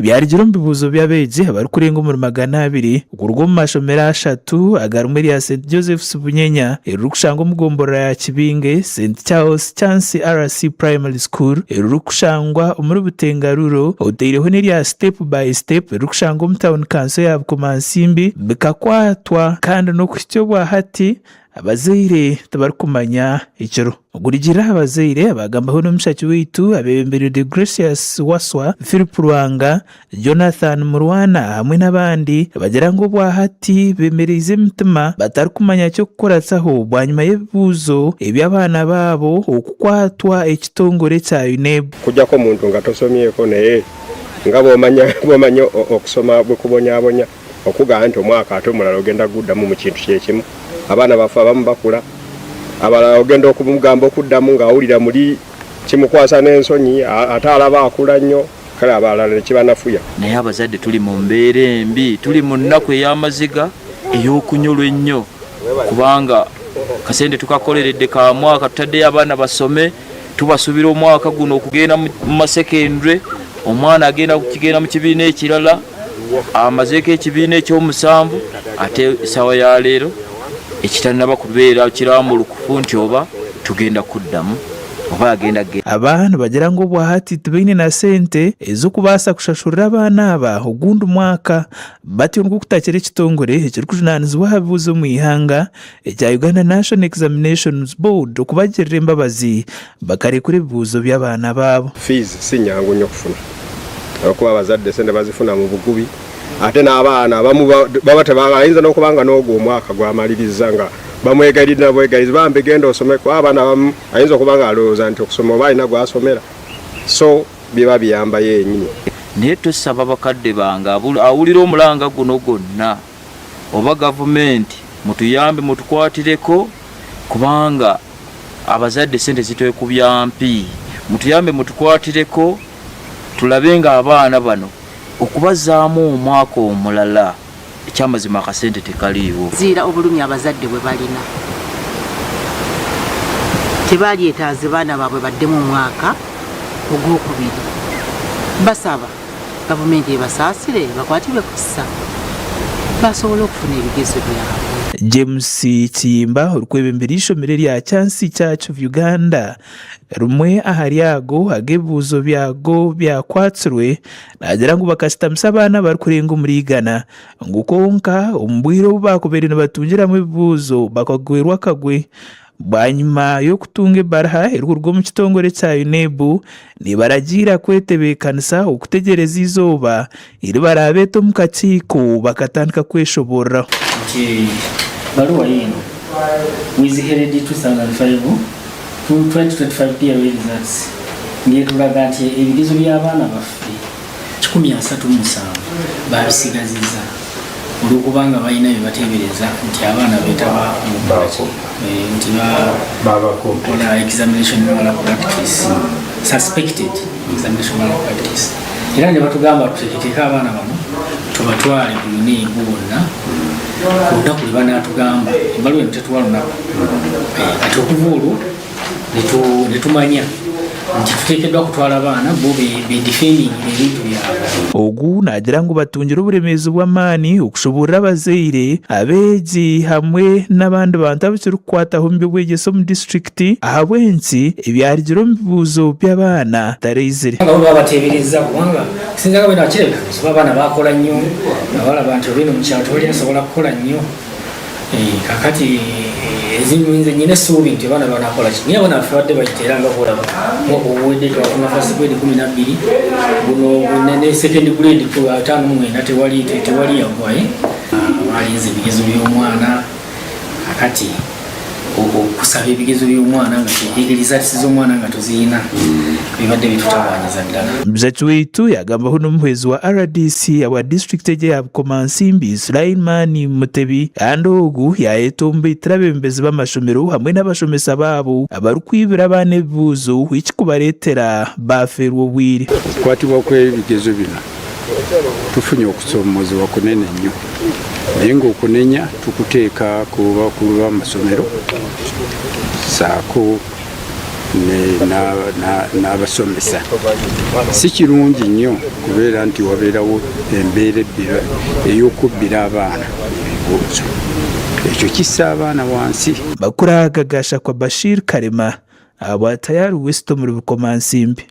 ibyarigiro mbibuzo by'abeegi abari kurenga 200 ukurwo mu mashomero 3 agarumwe ya St Joseph's Bunyenya erukushanga omugomborera ya Kibinge St Charles Chance RC Primary School erukushangwa omuri Butengaruro oteireho n'erya step by step erukushanga mu town council ya Bukomansimbi bikakwatwa kandi no kukyobwa hati abazaire tabarikumanya ekiro ogurigira abazaire abagambaho n'omushaki witu abebembere de Gracious Waswa Philip Rwanga Jonathan Murwana hamwe n'abandi bagira ngo bwa hati bemereze imitima batarikumanya cyo kukoratsaho bwanyuma y'ebibuzo eby'abana babo okukwatwa ekitongore cya UNEB kujja ko muntu ngatosomyeko naye nga bomanya okusoma bwekubonyabonya okuga nti omwaka ate omulala ogenda guddamu mu kintu kyekimu abana bafa abamu bakula abalala ogenda okumugamba okuddamu ng'awulira muli kimukwasa n'ensonyi ate alaba akula nnyo kale abalala nekibanafuya naye abazadde tuli mu mbeera embi tuli mu nnaku ey'amaziga ey'okunyolwa ennyo kubanga kasente tukakoleredde ka mwaka tutaddeyo abaana basome tubasuubira omwaka guno okugenda mu masekendule omwana agenda kugenda mu kibiina ekirala amazeeko ekibiina ekyomusanvu ate essaawa ya leero ekitanaba kubeera kiramulukufu nti oba tugenda kuddamu oba agenda abaana bagira ngo bwa hati tibine na sente ezokubaasa kushashurira abaana aba ogundi mwaka batyo ngo kutakira ekitongore ekiri kujunanizibwa abibuzo mu ihanga ekya Uganda National Examinations Board okubagirira embabazi bakarekura ebibuzo by'abaana baabo. Fees si nyangu nnyo kufuna okuba abazadde sente bazifuna mu bugubi ate n'abaana abamu baba tebaayinza n'okubanga n'ogwo omwaka gwamaliriza nga bamwegalira bwegaliza bambe genda osomeko abaana abamu ayinza okubanga alowooza nti okusoma oba alina gwasomera so biba biyamba yennyini. Naye tusaba bakadde bange awulira omulanga guno gwonna oba gavumenti mutuyambe mutukwatireko kubanga abazadde sente zitwekubya mpi mutuyambe mutukwatireko tulabe nga abaana bano okubazaamu omwaka omulala ekyamazima akasente tekaliiwo zira obulumi abazadde bwe balina tebalyetaaze baana baabwe badde mu mwaka ogwokubiri basaba gavumenti ebasaasire bakwatibwe ku ssa basobola okufuna ebigezo byabwe. James Kiyimba orukwebembera ishomero lya Chance Church of Uganda rumwe ahari ago agebuzo byago byakwatsirwe nagira ngo bakasitamisa abana bari kurenga muri Ghana ngukonka ombwiro bakubere nabatungira mu bibuzo bakagwerwa kagwe banyuma yo kutunga barha erwo mu kitongore cya UNEB ni baragira kwetebekanisa okutegereza izoba iri barabeto mu kakiko bakatandika kweshobora baruwa yino wiziheredi 2005 to 2025 year results ndiye tulaga nti ebigezo by'abaana baffe 137 babisigaziza olwokubanga balina byebateebereza nti abaana betaba nti bakola examination malpractice suspected examination malpractice era ne batugamba tuteekeko abaana bano tubatwale ku UNEB bonna kuda kuli banatugamba embaluwa eno tetuwa lunaku ati okuva olwo netumanya nti tuteekeddwa kutwala abaana bo bedefending ebintu byabwe. Ogu nagira ngo batungira oburemeezi bw'amaani okushoborera abazaire abeegi hamwe n'abandi bantu abakiri kukwataho mu by'obwegyese omu disitulikiti ahabw'ensi ebyarigire omu bibuuzo by'abaana tareizire nga bo babateebereza kubanga kisinza nga bwena bakirebekanisa oba abaana bakola nnyo abalaba nti olwino mu kyalo tebalinasobola kukola nnyo kakati ezinyinze nyine essuubi nti abaana banakola ki naye abaana baffe badde bayiteera nga okulaba obuwedde twafuna first grade 12 buno ne second grade 5 tewali yagwaye balinze ebigezo by'omwana kakati okusaba ebigezo by'omwana nga results z'omwana nga tuziyina bibadde bitutabanyiza ddala. Muzaki waitu yagambaho n'omuhwezi wa RDC awa district ya Bukomansimbi Sulaiman Mutebi kandi ogu yayetomba itirabembezi b'amashomero hamwe n'abashomesa baabo abarikwibira abaana ebibuuzo ekikubareetera baferwa obwire. Kwatibwa kw'ebigezo bino tufunye okusoomozebwa kunene nnyo naye ng'okunenya tukuteeka ku bakulu b'amasomero saako n'abasomesa. Si kirungi nnyo kubeera nti wabeerawo embeera ey'okubbira abaana ebibuuzo. Ekyo kissa abaana wansi. Makuru agagasha kwa Bashir Karema abwa tayari Wisdom Rubukomansimbi.